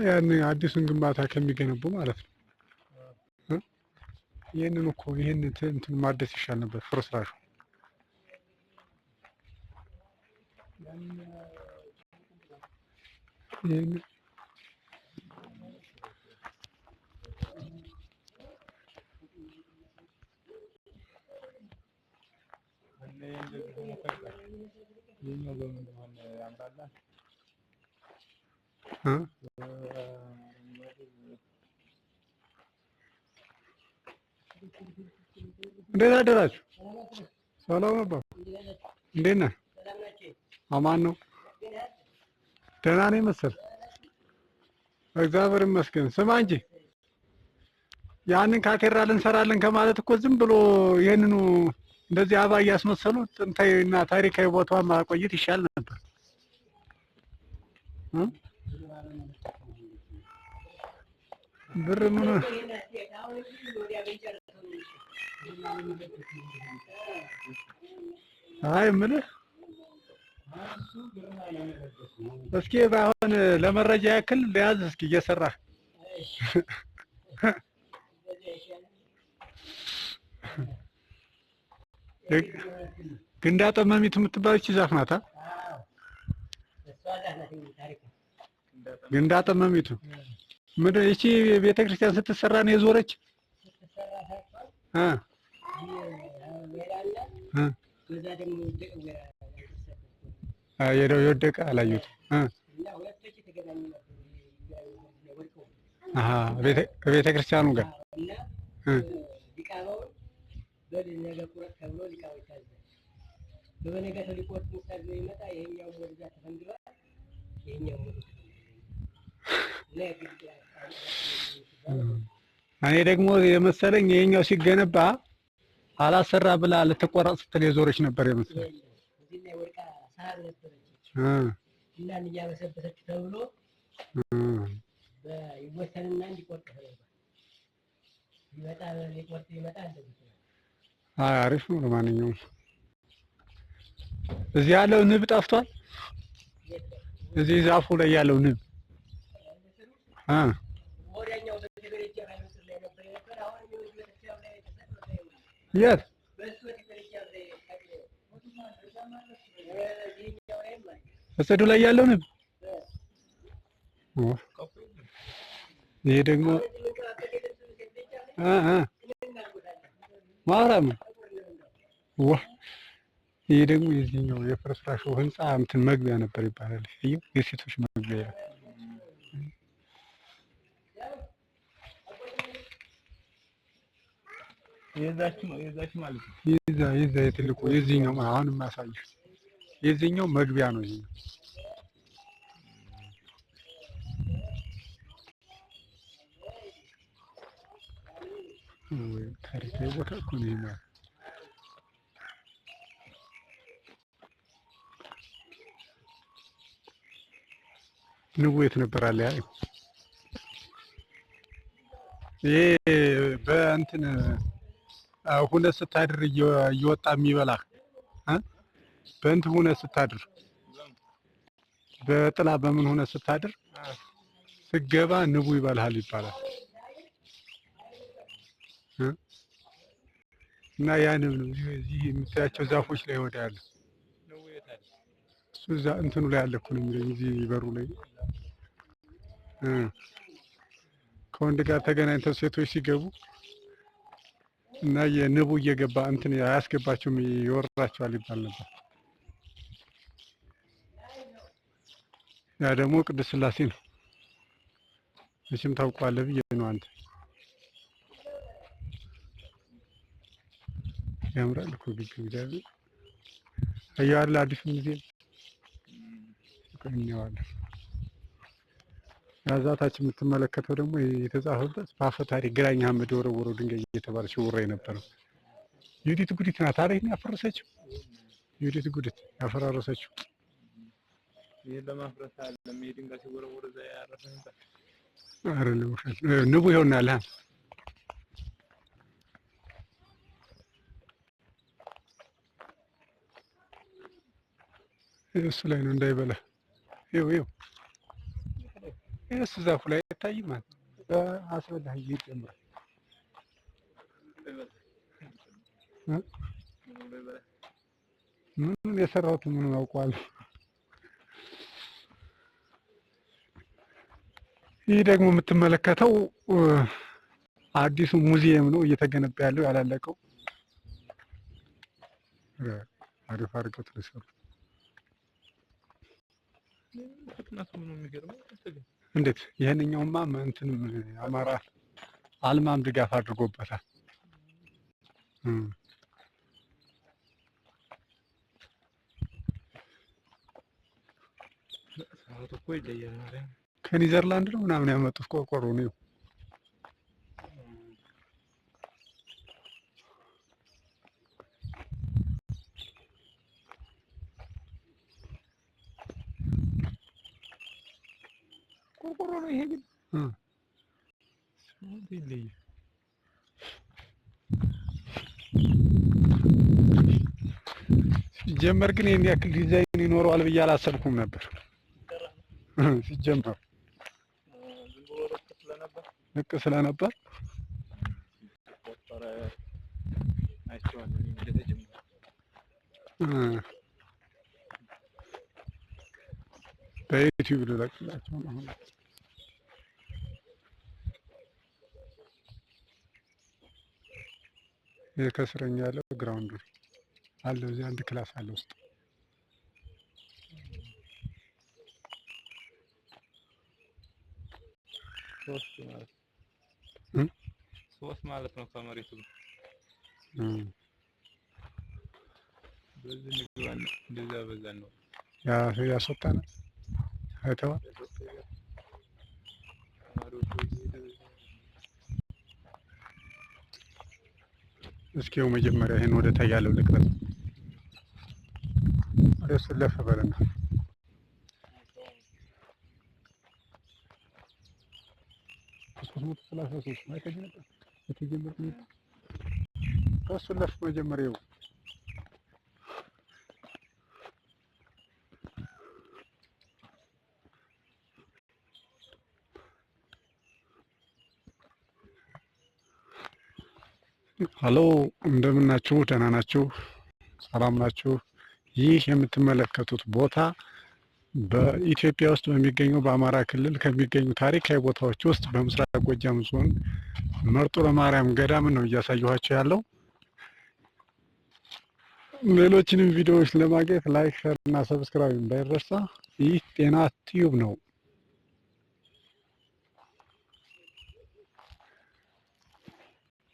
ያን አዲሱን ግንባታ ከሚገነቡ ማለት ነው። ይሄንን እኮ እንትን ማደስ ይሻል ነበር ፍርስራሹ። እንዴት አደራችሁ? ሰላም ነበር። እንዴት ነህ? አማን ነው? ደህና ነኝ መሰል። እግዚአብሔር ይመስገን። ስማ እንጂ ያንን ካቴድራል እንሰራለን ከማለት እኮ ዝም ብሎ ይሄንኑ እንደዚህ አበባ እያስመሰሉ ጥንታዊና ታሪካዊ ቦታውን ማቆየት ይሻል ነበር። ብር ምን አይ ምልህ እስኪ ባይሆን ለመረጃ ያክል ለያዝ እስኪ እየሰራህ ግንዳ ጠመሚት የምትባል እቺ ዛፍ ናት። ግንዳ ጠመሚቱ ምንድን እቺ ቤተክርስቲያን ስትሰራ ነው የዞረች? የወደቀ አላየሁትም። ቤተክርስቲያኑ ጋር እኔ ደግሞ የመሰለኝ ይሄኛው ሲገነባ አላሰራ ብላ ልትቆረጥ ስትል የዞረች ነበር የመሰለኝ። እና እያበሰበሰች ተብሎ ይወሰንና እንዲቆርጥ ይመጣ ሊቆርጥ ይመጣ እንደዚህ። አሪፍ ነው። ለማንኛውም እዚህ ያለው ንብ ጠፍቷል። እዚህ ዛፉ ላይ ያለው ንብ የት በሰዱ ላይ ያለው ንብ? ይሄ ደግሞ ማራም ይሄ ደግሞ የዚህኛው የፍርስራሹ ህንጻ እንትን መግቢያ ነበር ይባላል። ይሄ የሴቶች መግቢያ የዛች ማለት ነው። የዛ የትልቁ የዚህኛው አሁን ማሳየው የዚህኛው መግቢያ ነው። ይሄ ታሪካዊ ቦታ እኮ ነው። ይሄ ንቡ የት ነበር አለ ያ ይሄ በእንትን ሁነት ስታድር እየወጣ የሚበላ በእንትን ሁነት ስታድር በጥላ በምን ሁነት ስታድር ስገባ ንቡ ይበላል ይባላል። እና ያ ንብ ነው እዚህ የምታያቸው ዛፎች ላይ ወደ ያለ እሱ እዛ እንትኑ ላይ አለ እኮ ነው የሚለኝ እዚህ በሩ ላይ ከወንድ ጋር ተገናኝተው ሴቶች ሲገቡ እና የንቡ እየገባ እንትን አያስገባቸውም ይወራቸዋል ይባል ነበር። ያ ደግሞ ቅድስት ሥላሴ ነው። መቼም ታውቀዋለህ ብዬ ነው። አንተ ያምራል እኮ ግቢው እግዚአብሔር አያለ አዲስ ሙዚየም ቆኛዋለሁ። ያዛታችን የምትመለከተው ደግሞ የተጻፈበት በአፈ ታሪክ ግራኝ አህመድ የወረወረው ድንጋይ እየተባለ ሲወራ የነበረው ዩዲት ጉዲት ናት አይደል? ያፈረሰችው ዩዲት ጉዲት ያፈራረሰችው ይሄ ለማፍረስ አይደለም። ይሄ ድንጋይ ሲወረወር እዛ ያረፈንታ አይደለም። ንቡ ይሆናል። እሱ ላይ ነው እንዳይበላ ይኸው እሱ ዛፉ ላይ አይታይም ማለት አስበላህ ይጨምራል። ምኑን የሰራሁት ምኑን አውቀዋለሁ። ይህ ደግሞ የምትመለከተው አዲሱ ሙዚየም ነው እየተገነባ ያለው ያላለቀው። አሪፍ አድርገው ተሰሩ። እንዴት ይሄንኛውማ እንትን አማራ አልማም ድጋፍ አድርጎበታል። ከኒዘርላንድ ነው ምናምን ያመጡት ቆርቆሮ ነው። ቆርቆሮ ነው ይሄ ግን ሲጀመር ግን ይሄን ያክል ዲዛይን ይኖረዋል ብዬ አላሰብኩም ነበር። ሲጀመር ልክ ስለነበር በዩቲዩብ ልለቅላቸው ነው። ይሄ ከስረኛ ያለው ግራውንድ አለው። እዚህ አንድ ክላስ አለ ውስጥ ሶስት ማለት ነው ከመሬቱ በዚህ ንግባን እንደዛ በዛን ነው ያስወጣን አይተዋል። እስኪው መጀመሪያ ይሄን ወደ ታይ ያለው ልቅረጽ። ወደ ስለፈ በለና ከሱ ለፍ መጀመሪያው ሀሎ እንደምን ናችሁ? ደህና ናችሁ? ሰላም ናችሁ? ይህ የምትመለከቱት ቦታ በኢትዮጵያ ውስጥ በሚገኘው በአማራ ክልል ከሚገኙ ታሪካዊ ቦታዎች ውስጥ በምስራቅ ጎጃም ዞን መርጦ ለማርያም ገዳም ነው እያሳየኋቸው ያለው። ሌሎችንም ቪዲዮዎች ለማግኘት ላይክ፣ ሼር እና ሰብስክራይብ እንዳይረሳ። ይህ ጤና ቲዩብ ነው።